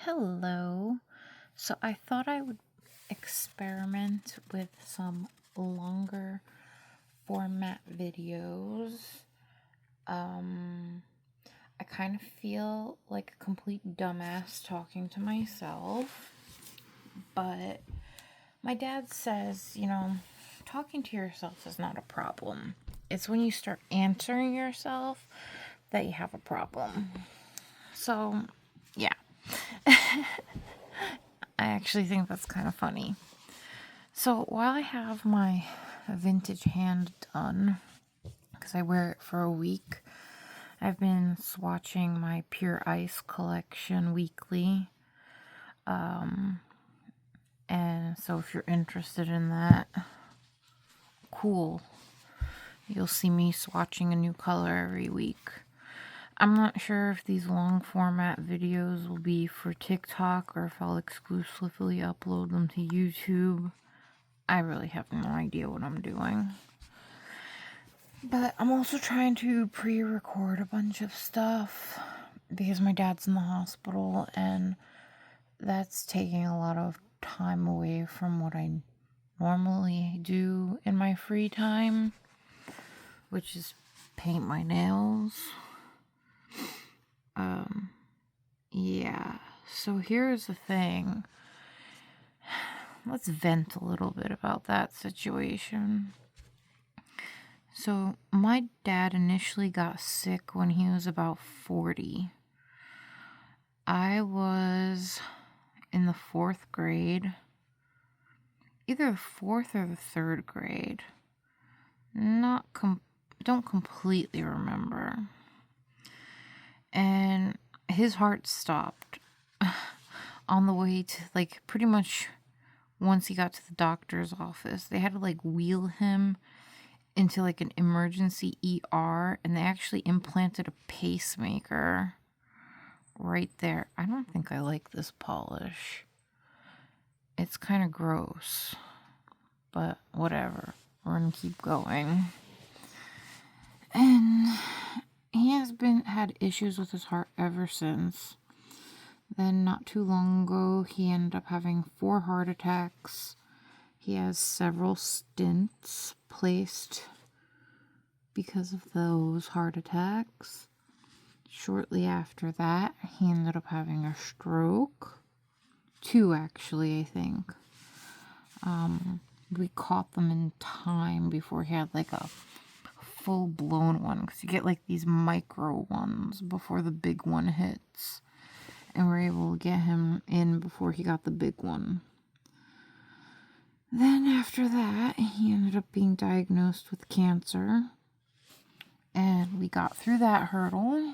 Hello. So I thought I would experiment with some longer format videos. Um, I kind of feel like a complete dumbass talking to myself, but my dad says, talking to yourself is not a problem. It's when you start answering yourself that you have a problem. So, yeah. I actually think that's kind of funny. So while I have my vintage hand done, because I wear it for a week, I've been swatching my Pure Ice collection weekly. And so if you're interested in that, cool. You'll see me swatching a new color every week. I'm not sure if these long format videos will be for TikTok or if I'll exclusively upload them to YouTube. I really have no idea what I'm doing. But I'm also trying to pre-record a bunch of stuff because my dad's in the hospital and that's taking a lot of time away from what I normally do in my free time, which is paint my nails. Yeah. So here's the thing. Let's vent a little bit about that situation. So, my dad initially got sick when he was about 40. I was in the 4th grade, either the 4th or the 3rd grade. Don't completely remember. And his heart stopped on the way to, pretty much once he got to the doctor's office. They had to, wheel him into an emergency ER, and they actually implanted a pacemaker right there. I don't think I like this polish. It's kind of gross, but whatever. We're gonna keep going. And he has had issues with his heart ever since. Then not too long ago, he ended up having 4 heart attacks. He has several stents placed because of those heart attacks. Shortly after that, he ended up having a stroke. 2, actually, I think. We caught them in time before he had a full-blown one, because you get these micro ones before the big one hits, and we're able to get him in before he got the big one. Then after that, he ended up being diagnosed with cancer, and we got through that hurdle.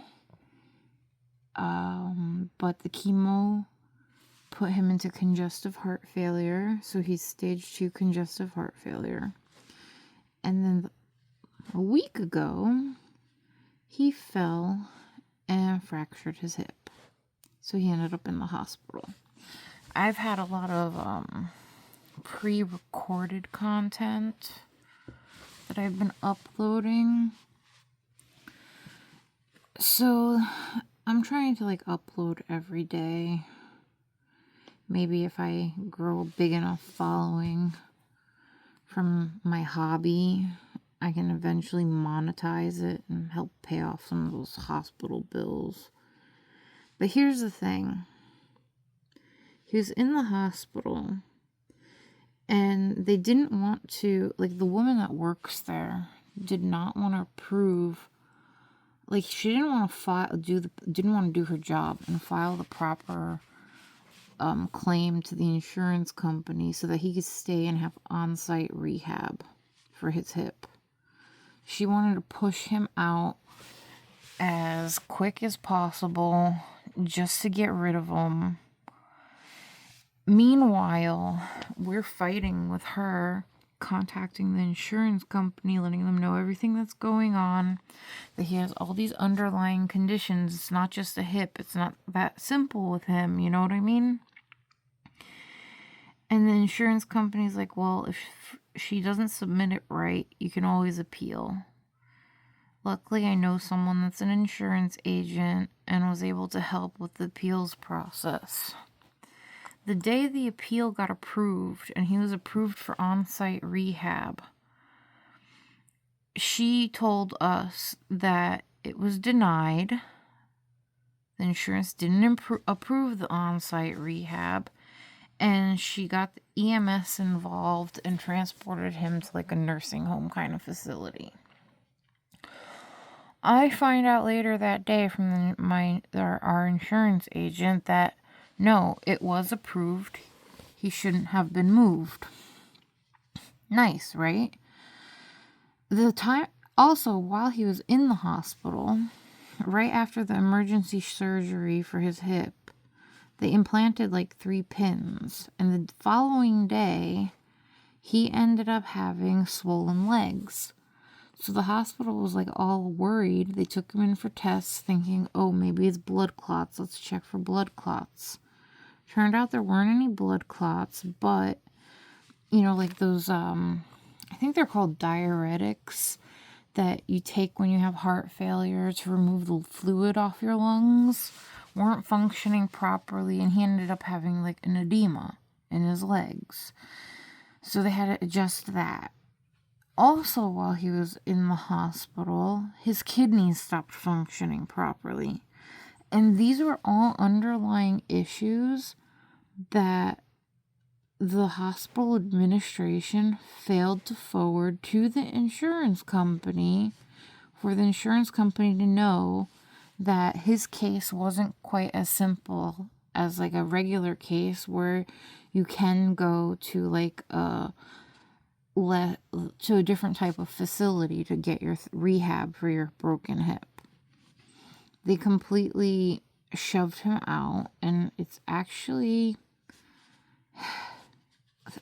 But the chemo put him into congestive heart failure, so he's stage 2 congestive heart failure. And then a week ago, he fell and fractured his hip, so he ended up in the hospital. I've had a lot of pre-recorded content that I've been uploading, so I'm trying to upload every day. Maybe if I grow a big enough following from my hobby, I can eventually monetize it and help pay off some of those hospital bills. But here's the thing. He was in the hospital, and they didn't want to, the woman that works there did not want to approve, she didn't want to didn't want to do her job and file the proper claim to the insurance company so that he could stay and have on-site rehab for his hip. She wanted to push him out as quick as possible just to get rid of him. Meanwhile, we're fighting with her, contacting the insurance company, letting them know everything that's going on, that he has all these underlying conditions. It's not just a hip. It's not that simple with him. You know what I mean? And the insurance company's like, well, if she doesn't submit it right, you can always appeal. Luckily, I know someone that's an insurance agent and was able to help with the appeals process. The day the appeal got approved, and he was approved for on-site rehab, she told us that it was denied. The insurance didn't approve the on-site rehab, and she got the EMS involved and transported him to like a nursing home kind of facility. I find out later that day from our insurance agent that no, it was approved. He shouldn't have been moved. Nice, right? The time also, while he was in the hospital, right after the emergency surgery for his hip, they implanted like 3 pins, and the following day he ended up having swollen legs. So the hospital was like all worried. They took him in for tests thinking, oh, maybe it's blood clots. Let's check for blood clots. Turned out there weren't any blood clots, but, you know, like those, I think they're called diuretics that you take when you have heart failure to remove the fluid off your lungs, weren't functioning properly, and he ended up having like an edema in his legs. So they had to adjust that. Also, while he was in the hospital, his kidneys stopped functioning properly. And these were all underlying issues that the hospital administration failed to forward to the insurance company for the insurance company to know that his case wasn't quite as simple as like a regular case where you can go to like a different type of facility to get your rehab for your broken hip. They completely shoved him out, and it's actually,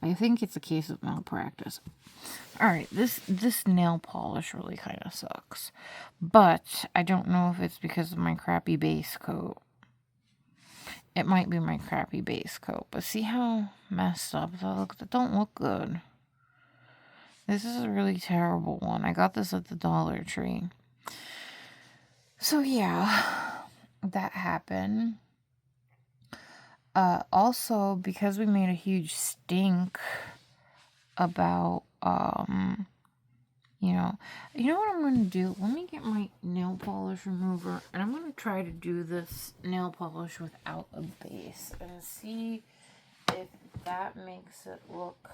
I think it's a case of malpractice. Alright, this nail polish really kind of sucks. But I don't know if it's because of my crappy base coat. It might be my crappy base coat. But see how messed up that looks? That don't look good. This is a really terrible one. I got this at the Dollar Tree. So yeah, that happened. Also, because we made a huge stink about, you know what I'm going to do? Let me get my nail polish remover, and I'm going to try to do this nail polish without a base and see if that makes it look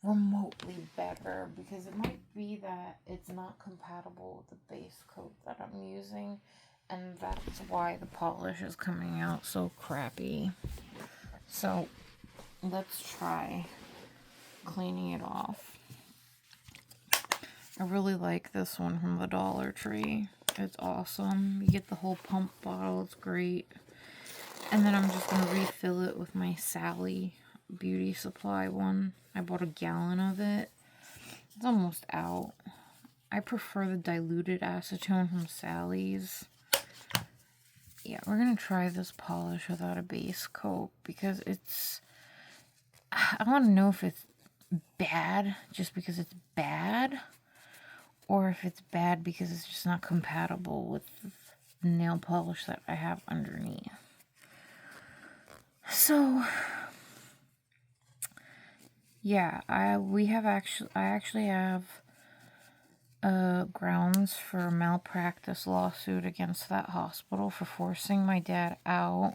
remotely better, because it might be that it's not compatible with the base coat that I'm using, and that's why the polish is coming out so crappy. So let's try cleaning it off. I really like this one from the Dollar Tree. It's awesome. You get the whole pump bottle. It's great. And then I'm just going to refill it with my Sally Beauty Supply one. I bought a gallon of it. It's almost out. I prefer the diluted acetone from Sally's. Yeah, we're going to try this polish without a base coat because I want to know if it's bad just because it's bad, or if it's bad because it's just not compatible with the nail polish that I have underneath. So yeah, I actually have grounds for a malpractice lawsuit against that hospital for forcing my dad out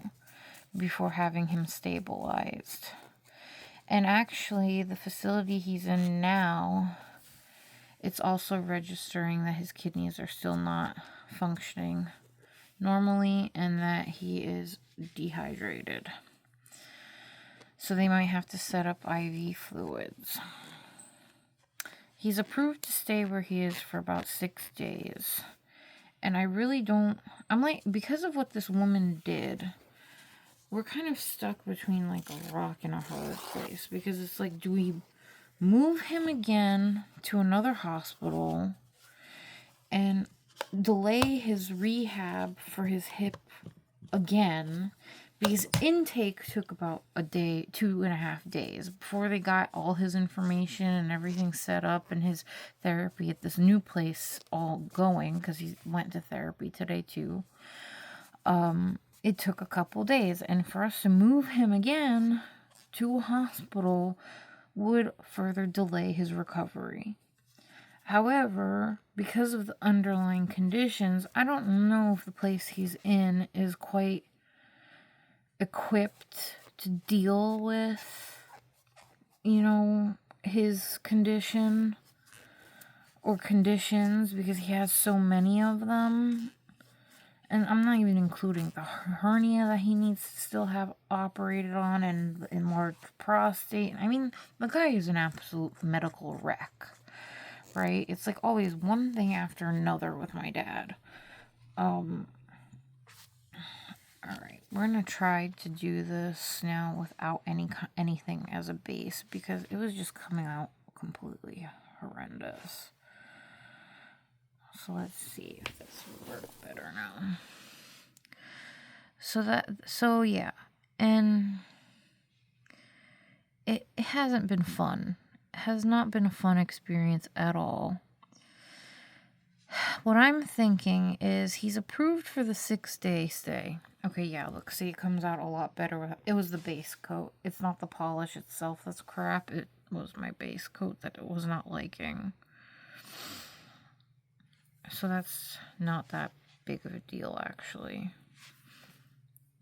before having him stabilized. And actually, the facility he's in now, it's also registering that his kidneys are still not functioning normally and that he is dehydrated. So they might have to set up IV fluids. He's approved to stay where he is for about 6 days. And I really don't, I'm like, because of what this woman did, we're kind of stuck between like a rock and a hard place. Because it's like, do we move him again to another hospital and delay his rehab for his hip again because intake took about a day, 2.5 days before they got all his information and everything set up and his therapy at this new place all going, because he went to therapy today too. It took a couple days, and for us to move him again to a hospital would further delay his recovery. However, because of the underlying conditions, I don't know if the place he's in is quite equipped to deal with, his condition or conditions, because he has so many of them. And I'm not even including the hernia that he needs to still have operated on and the enlarged prostate. I mean, the guy is an absolute medical wreck, right? It's like always one thing after another with my dad. All right, we're going to try to do this now without anything as a base, because it was just coming out completely horrendous. So let's see if this will work better now. So yeah, and it hasn't been fun. It has not been a fun experience at all. What I'm thinking is he's approved for the 6-day stay. Okay, yeah, look, see, it comes out a lot better. It was the base coat. It's not the polish itself that's crap. It was my base coat that it was not liking. So that's not that big of a deal, actually.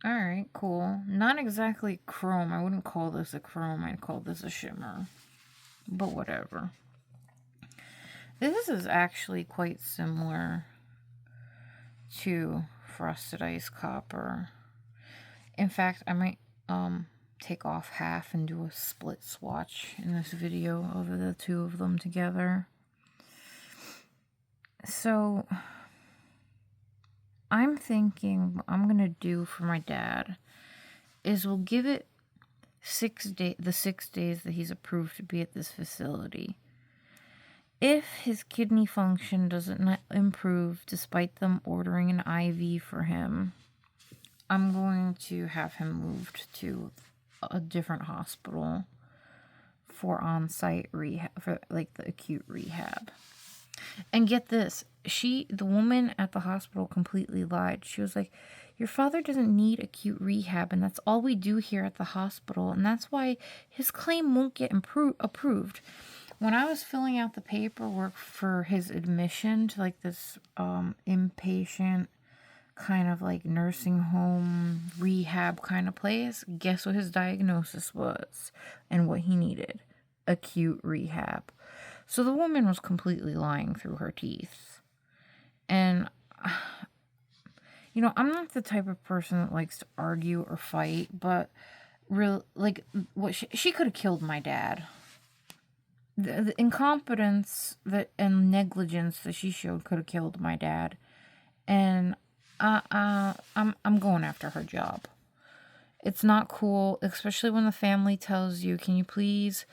Alright, cool. Not exactly chrome. I wouldn't call this a chrome. I'd call this a shimmer. But whatever. This is actually quite similar to frosted ice copper. In fact, I might take off half and do a split swatch in this video of the two of them together. So I'm thinking what I'm going to do for my dad is we'll give it the 6 days that he's approved to be at this facility. If his kidney function doesn't improve despite them ordering an IV for him, I'm going to have him moved to a different hospital for on-site rehab, for like the acute rehab. And get this, the woman at the hospital completely lied. She was like, your father doesn't need acute rehab, and that's all we do here at the hospital, and that's why his claim won't get approved. When I was filling out the paperwork for his admission to like this inpatient kind of like nursing home rehab kind of place, guess what his diagnosis was and what he needed? Acute rehab. So the woman was completely lying through her teeth. And, I'm not the type of person that likes to argue or fight, but what she could have killed my dad. The incompetence and negligence that she showed could have killed my dad. And I'm going after her job. It's not cool, especially when the family tells you, can you please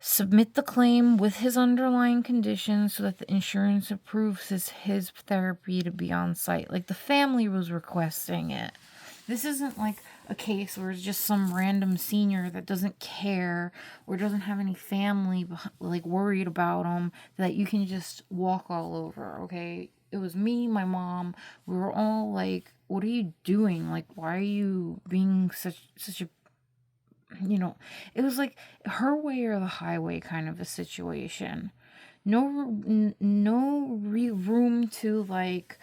submit the claim with his underlying conditions so that the insurance approves his therapy to be on site. Like, the family was requesting it. This isn't like a case where it's just some random senior that doesn't care or doesn't have any family like worried about him that you can just walk all over, okay? It was me, my mom. We were all like, what are you doing? Like, why are you being such a, it was like her way or the highway kind of a situation. No room to like,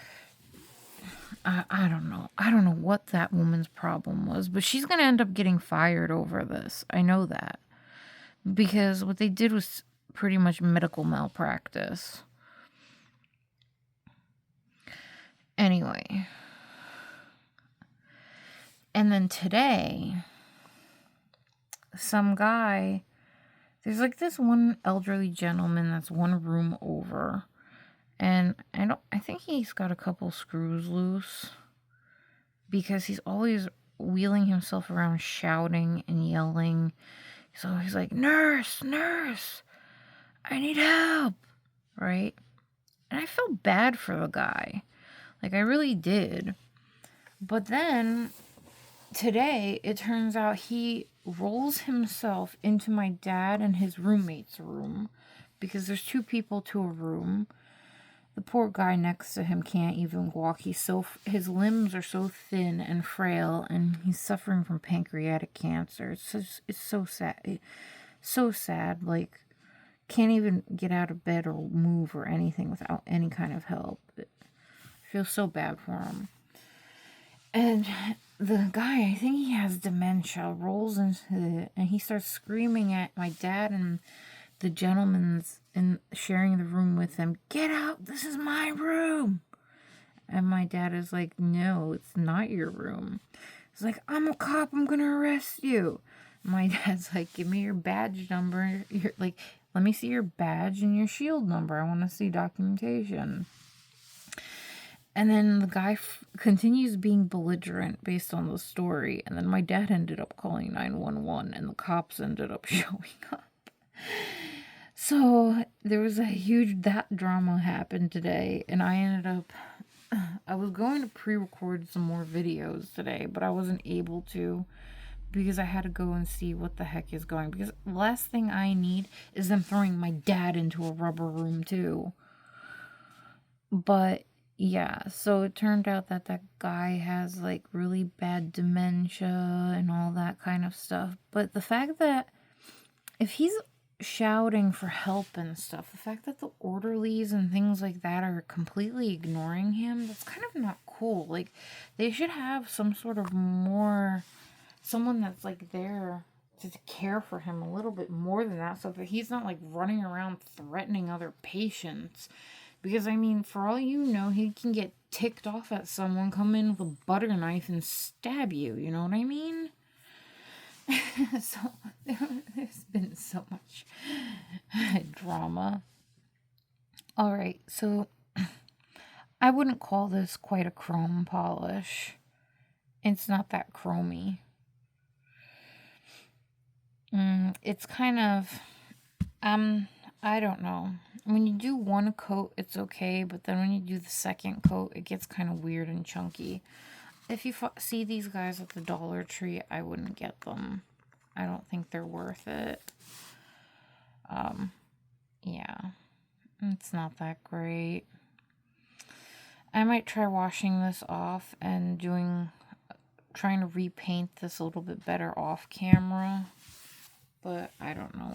I don't know. I don't know what that woman's problem was, but she's going to end up getting fired over this. I know that. Because what they did was pretty much medical malpractice. Anyway. And then today, some guy, there's like this one elderly gentleman that's one room over. And I think he's got a couple screws loose because he's always wheeling himself around shouting and yelling. So he's like, nurse, I need help, right? And I felt bad for the guy. Like, I really did. But then today, it turns out he rolls himself into my dad and his roommate's room because there's 2 people to a room. The poor guy next to him can't even walk. His limbs are so thin and frail, and he's suffering from pancreatic cancer. It's so sad. So sad. Like, can't even get out of bed or move or anything without any kind of help. I feel so bad for him. And the guy, I think he has dementia, rolls into it, and he starts screaming at my dad and the gentleman's in sharing the room with him, "Get out, this is my room." And my dad is like, "No, it's not your room." He's like, "I'm a cop, I'm gonna arrest you." My dad's like, "Give me your badge number. Let me see your badge and your shield number. I want to see documentation." And then the guy continues being belligerent based on the story. And then my dad ended up calling 911 and the cops ended up showing up. So there was that drama happened today. And I was going to pre-record some more videos today, but I wasn't able to because I had to go and see what the heck is going. Because the last thing I need is them throwing my dad into a rubber room too. But yeah, so it turned out that guy has like really bad dementia and all that kind of stuff. But the fact that if he's shouting for help and stuff, the fact that the orderlies and things like that are completely ignoring him, that's kind of not cool. Like, they should have some sort of someone that's like there to care for him a little bit more than that, so that he's not like running around threatening other patients. Because, I mean, for all you know, he can get ticked off at someone, come in with a butter knife and stab you. You know what I mean? So, there's been so much drama. Alright, so I wouldn't call this quite a chrome polish. It's not that chromy. It's kind of, I don't know. When you do one coat, it's okay, but then when you do the second coat, it gets kind of weird and chunky. If you see these guys at the Dollar Tree, I wouldn't get them. I don't think they're worth it. Yeah, it's not that great. I might try washing this off and trying to repaint this a little bit better off camera, but I don't know.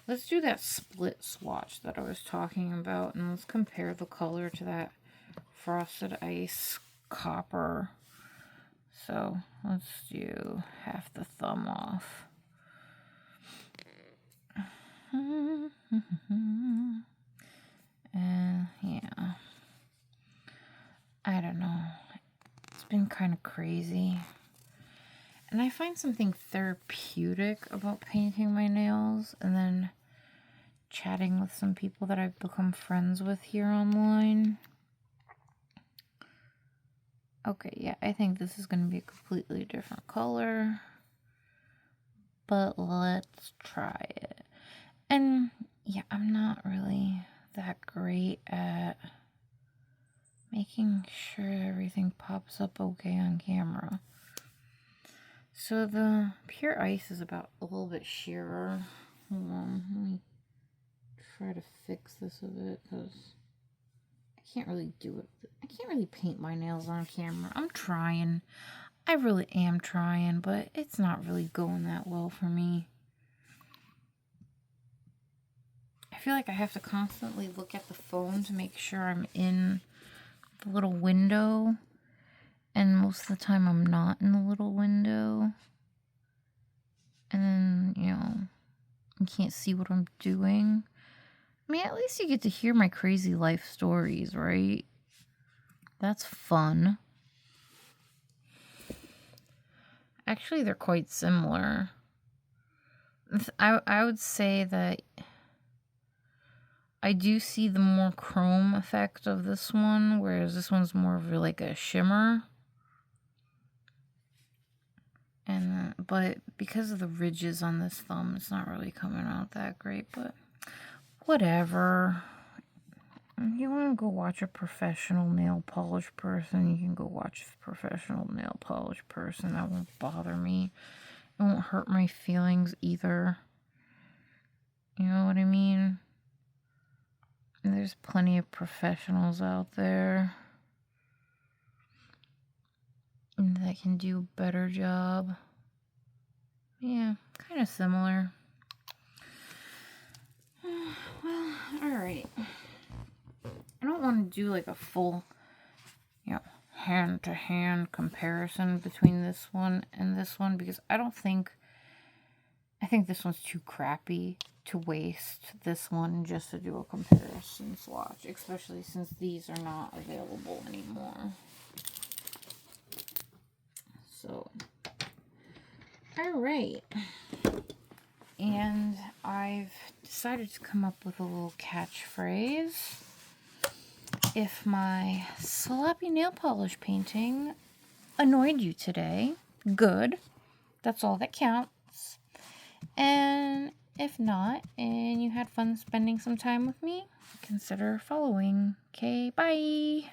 Let's do that split swatch that I was talking about, and let's compare the color to that Frosted Ice Copper. So let's do half the thumb off. And yeah, I don't know. It's been kind of crazy. And I find something therapeutic about painting my nails and then chatting with some people that I've become friends with here online. Okay, yeah, I think this is going to be a completely different color. But let's try it. And yeah, I'm not really that great at making sure everything pops up okay on camera. So the pure ice is about a little bit sheerer. Hold on, let me try to fix this a bit because I can't really do it. I can't really paint my nails on camera. I'm trying. I really am trying, but it's not really going that well for me. I feel like I have to constantly look at the phone to make sure I'm in the little window. And most of the time I'm not in the little window. And then, you can't see what I'm doing. I mean, at least you get to hear my crazy life stories, right? That's fun. Actually, they're quite similar. I would say that I do see the more chrome effect of this one, whereas this one's more of like a shimmer. But because of the ridges on this thumb, it's not really coming out that great, but whatever. If you want to go watch a professional nail polish person, you can go watch a professional nail polish person. That won't bother me. It won't hurt my feelings either. You know what I mean? And there's plenty of professionals out there that can do a better job. Yeah, kind of similar. Well, alright. I don't want to do like a full, hand-to-hand comparison between this one and this one because I think this one's too crappy to waste this one just to do a comparison swatch, especially since these are not available anymore. So, alright. And I've decided to come up with a little catchphrase. If my sloppy nail polish painting annoyed you today, good. That's all that counts. And if not, and you had fun spending some time with me, consider following. Okay, bye.